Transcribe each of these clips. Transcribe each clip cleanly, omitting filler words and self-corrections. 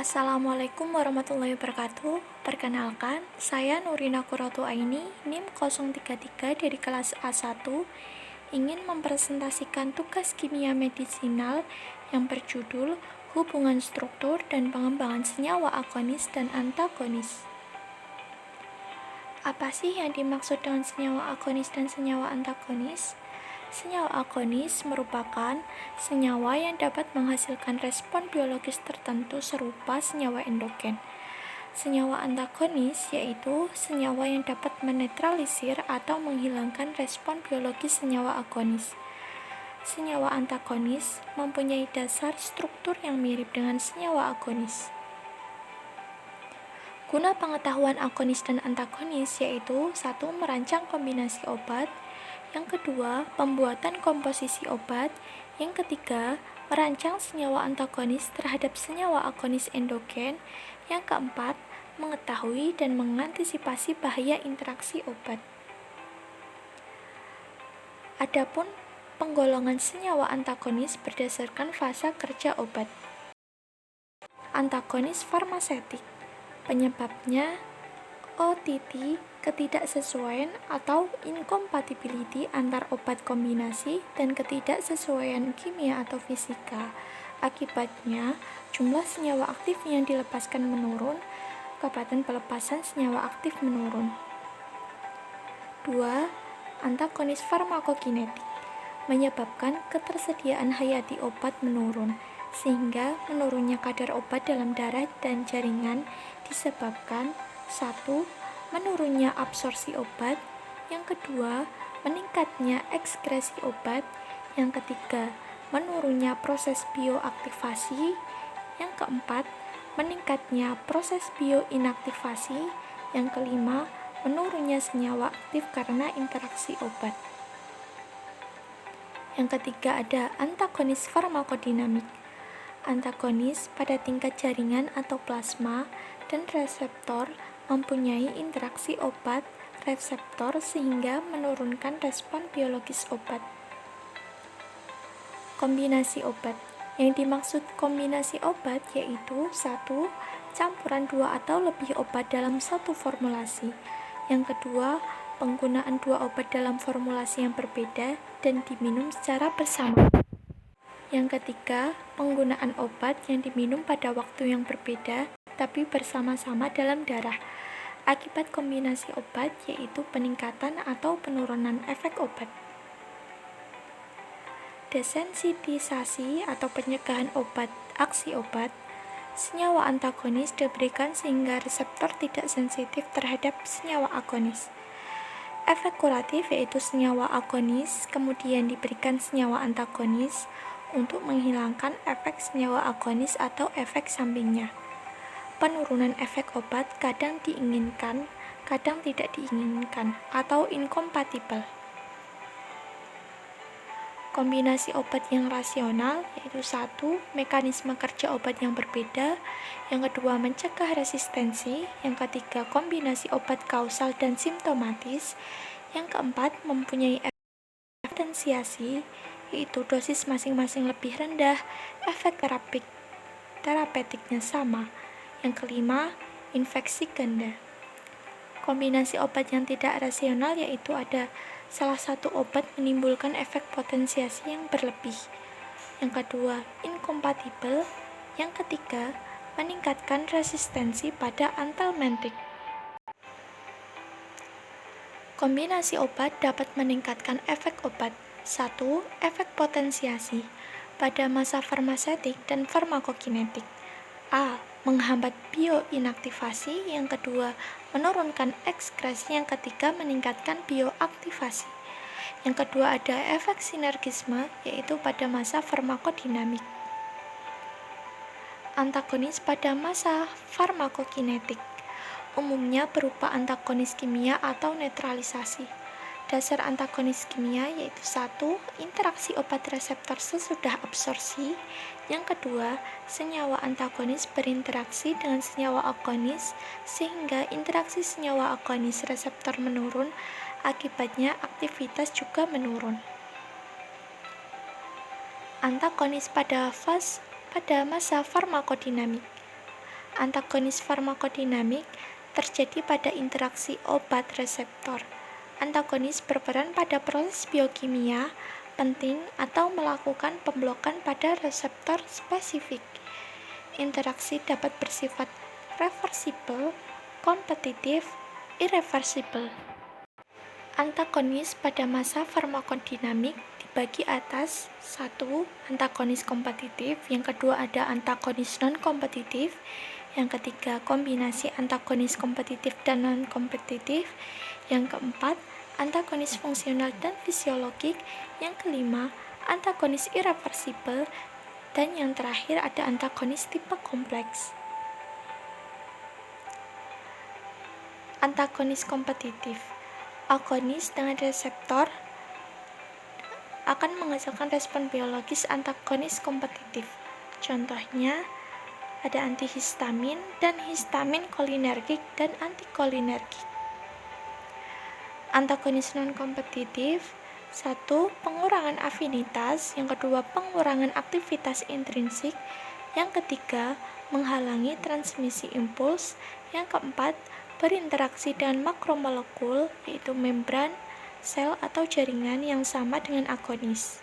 Assalamualaikum warahmatullahi wabarakatuh. Perkenalkan, saya Nurina Qurratu Aini, NIM 033 dari kelas A1, ingin mempresentasikan tugas kimia medisinal yang berjudul Hubungan Struktur dan Pengembangan Senyawa Agonis dan Antagonis. Apa sih yang dimaksud dengan senyawa agonis dan senyawa antagonis? Senyawa agonis merupakan senyawa yang dapat menghasilkan respon biologis tertentu serupa senyawa endogen. Senyawa antagonis yaitu senyawa yang dapat menetralisir atau menghilangkan respon biologis senyawa agonis. Senyawa antagonis mempunyai dasar struktur yang mirip dengan senyawa agonis. Guna pengetahuan agonis dan antagonis yaitu 1. Merancang kombinasi obat, yang kedua, pembuatan komposisi obat, yang ketiga, merancang senyawa antagonis terhadap senyawa agonis endogen, yang keempat, mengetahui dan mengantisipasi bahaya interaksi obat. Adapun penggolongan senyawa antagonis berdasarkan fase kerja obat. Antagonis farmasetik. Penyebabnya OTT, ketidaksesuaian atau incompatibility antar obat kombinasi dan ketidaksesuaian kimia atau fisika. Akibatnya, jumlah senyawa aktif yang dilepaskan menurun, kecepatan pelepasan senyawa aktif menurun. 2. Antagonis farmakokinetik menyebabkan ketersediaan hayati obat menurun, sehingga menurunnya kadar obat dalam darah dan jaringan disebabkan 1. Menurunnya absorpsi obat, yang kedua, meningkatnya ekskresi obat, yang ketiga, menurunnya proses bioaktivasi, yang keempat, meningkatnya proses bioinaktivasi, yang kelima, menurunnya senyawa aktif karena interaksi obat. Yang ketiga ada antagonis farmakodinamik. Antagonis pada tingkat jaringan atau plasma dan reseptor mempunyai interaksi obat reseptor sehingga menurunkan respon biologis obat. Kombinasi obat. Yang dimaksud kombinasi obat yaitu 1. Campuran 2 atau lebih obat dalam satu formulasi. Yang kedua, penggunaan 2 obat dalam formulasi yang berbeda dan diminum secara bersama. Yang ketiga, penggunaan obat yang diminum pada waktu yang berbeda tapi bersama-sama dalam darah. Akibat kombinasi obat yaitu peningkatan atau penurunan efek obat. Desensitisasi atau pencegahan obat, aksi obat. Senyawa antagonis diberikan sehingga reseptor tidak sensitif terhadap senyawa agonis. Efek kuratif yaitu senyawa agonis kemudian diberikan senyawa antagonis untuk menghilangkan efek senyawa agonis atau efek sampingnya. Penurunan efek obat kadang diinginkan, kadang tidak diinginkan, atau inkompatibel. Kombinasi obat yang rasional yaitu 1. Mekanisme kerja obat yang berbeda, yang kedua mencegah resistensi, yang ketiga kombinasi obat kausal dan simptomatis, yang keempat mempunyai efek potensiasi yaitu dosis masing-masing lebih rendah, efek terapeutiknya sama. Yang kelima, infeksi ganda. Kombinasi obat yang tidak rasional yaitu ada salah satu obat menimbulkan efek potensiasi yang berlebih. Yang kedua, inkompatibel. Yang ketiga, meningkatkan resistensi pada antalmentik. Kombinasi obat dapat meningkatkan efek obat. 1. Efek potensiasi pada masa farmasetik dan farmakokinetik. A. Menghambat bioinaktivasi, yang kedua menurunkan ekskresi, yang ketiga meningkatkan bioaktivasi. Yang kedua ada efek sinergisme yaitu pada masa farmakodinamik. Antagonis pada masa farmakokinetik umumnya berupa antagonis kimia atau netralisasi. Dasar antagonis kimia yaitu 1. Interaksi obat reseptor sesudah absorpsi. Yang kedua, senyawa antagonis berinteraksi dengan senyawa agonis sehingga interaksi senyawa agonis reseptor menurun, akibatnya aktivitas juga menurun. Antagonis pada masa farmakodinamik. Antagonis farmakodinamik terjadi pada interaksi obat reseptor. Antagonis berperan pada proses biokimia penting atau melakukan pemblokan pada reseptor spesifik. Interaksi dapat bersifat reversibel, kompetitif, irreversibel. Antagonis pada masa farmakodinamik dibagi atas 1. Antagonis kompetitif, yang kedua ada antagonis non-kompetitif, yang ketiga kombinasi antagonis kompetitif dan non-kompetitif, yang keempat antagonis fungsional dan fisiologik, yang kelima antagonis irreversibel, dan yang terakhir ada antagonis tipe kompleks. Antagonis kompetitif, agonis dengan reseptor akan menghasilkan respon biologis antagonis kompetitif. Contohnya ada antihistamin dan histamin kolinergik dan antikolinergik. Antagonis non-kompetitif, 1. Pengurangan afinitas, yang kedua pengurangan aktivitas intrinsik, yang ketiga menghalangi transmisi impuls, yang keempat berinteraksi dengan makromolekul, yaitu membran, sel atau jaringan yang sama dengan agonis.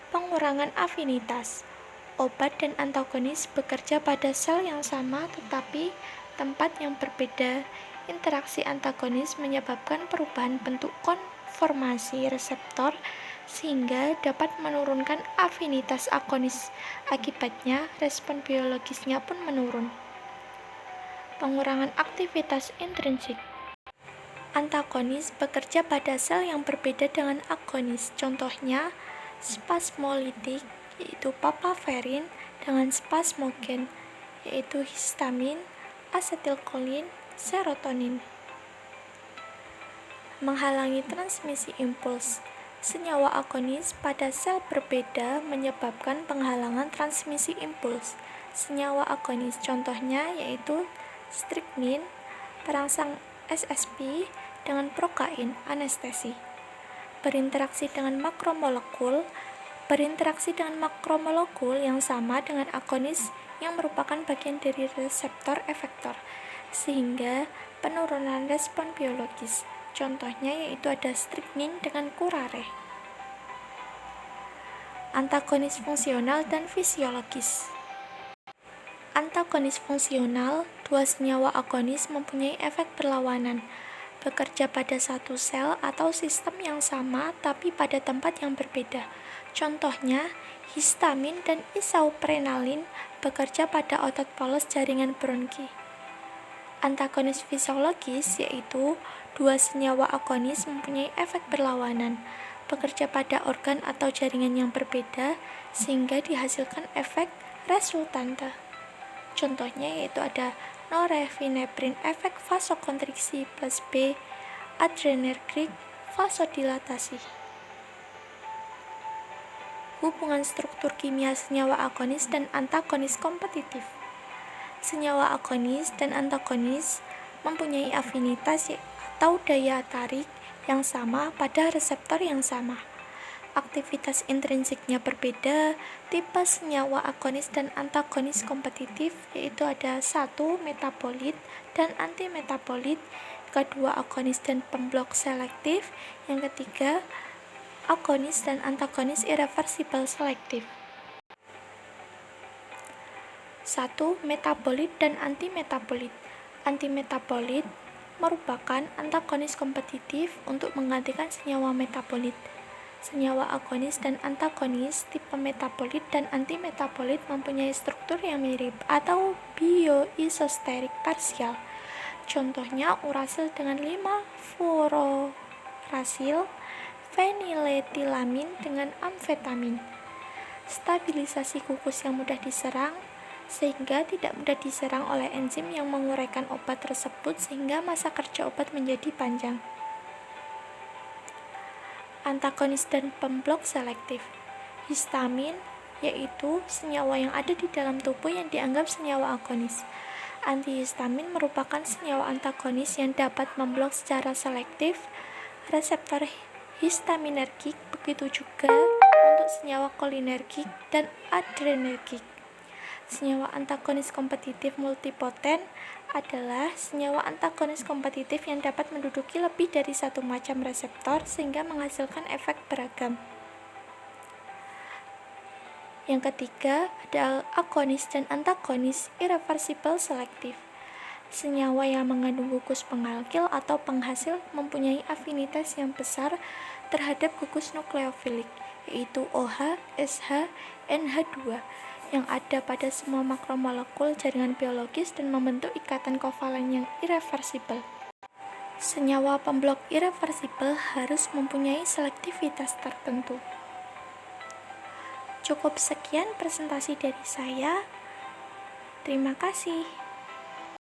Pengurangan afinitas, obat dan antagonis bekerja pada sel yang sama tetapi tempat yang berbeda. Interaksi antagonis menyebabkan perubahan bentuk konformasi reseptor sehingga dapat menurunkan afinitas agonis. Akibatnya, respon biologisnya pun menurun. Pengurangan aktivitas intrinsik. Antagonis bekerja pada sel yang berbeda dengan agonis. Contohnya, spasmolitik, yaitu papaverin, dengan spasmogen, yaitu histamin, asetilkolin, serotonin. Menghalangi transmisi impuls. Senyawa agonis pada sel berbeda menyebabkan penghalangan transmisi impuls. Senyawa agonis contohnya yaitu strychnine, perangsang SSP dengan prokain, anestesi. Berinteraksi dengan makromolekul yang sama dengan agonis yang merupakan bagian dari reseptor efektor, sehingga penurunan respon biologis. Contohnya yaitu ada strychnine dengan curare. Antagonis fungsional dan fisiologis. Antagonis fungsional, dua senyawa agonis mempunyai efek berlawanan, bekerja pada satu sel atau sistem yang sama tapi pada tempat yang berbeda. Contohnya, histamin dan isoprenalin bekerja pada otot polos jaringan bronki. Antagonis fisiologis yaitu dua senyawa agonis mempunyai efek berlawanan, bekerja pada organ atau jaringan yang berbeda sehingga dihasilkan efek resultante. Contohnya yaitu ada norepinefrin efek vasokonstriksi plus B, adrenergic vasodilatasi. Hubungan struktur kimia senyawa agonis dan antagonis kompetitif. Senyawa agonis dan antagonis mempunyai afinitas atau daya tarik yang sama pada reseptor yang sama. Aktivitas intrinsiknya berbeda. Tipe senyawa agonis dan antagonis kompetitif yaitu ada 1. Metabolit dan antimetabolit, kedua agonis dan pemblok selektif, yang ketiga agonis dan antagonis irreversibel selektif. 1. Metabolit dan antimetabolit. Antimetabolit merupakan antagonis kompetitif untuk menggantikan senyawa metabolit. Senyawa agonis dan antagonis tipe metabolit dan antimetabolit mempunyai struktur yang mirip atau bioisosterik parsial. Contohnya urasil dengan 5-fluorourasil, feniletilamin dengan amfetamin. Stabilisasi gugus yang mudah diserang sehingga tidak mudah diserang oleh enzim yang menguraikan obat tersebut sehingga masa kerja obat menjadi panjang. Antagonis dan pemblok selektif. Histamin yaitu senyawa yang ada di dalam tubuh yang dianggap senyawa agonis. Antihistamin merupakan senyawa antagonis yang dapat memblok secara selektif reseptor histaminergik, begitu juga untuk senyawa kolinergik dan adrenergik. Senyawa antagonis kompetitif multipoten adalah senyawa antagonis kompetitif yang dapat menduduki lebih dari satu macam reseptor sehingga menghasilkan efek beragam. Yang ketiga ada agonis dan antagonis irreversible selektif. Senyawa yang mengandung gugus pengalkil atau penghasil mempunyai afinitas yang besar terhadap gugus nukleofilik, yaitu OH, SH, NH2, yang ada pada semua makromolekul jaringan biologis dan membentuk ikatan kovalen yang irreversibel. Senyawa pemblok irreversibel harus mempunyai selektivitas tertentu. Cukup sekian presentasi dari saya. Terima kasih.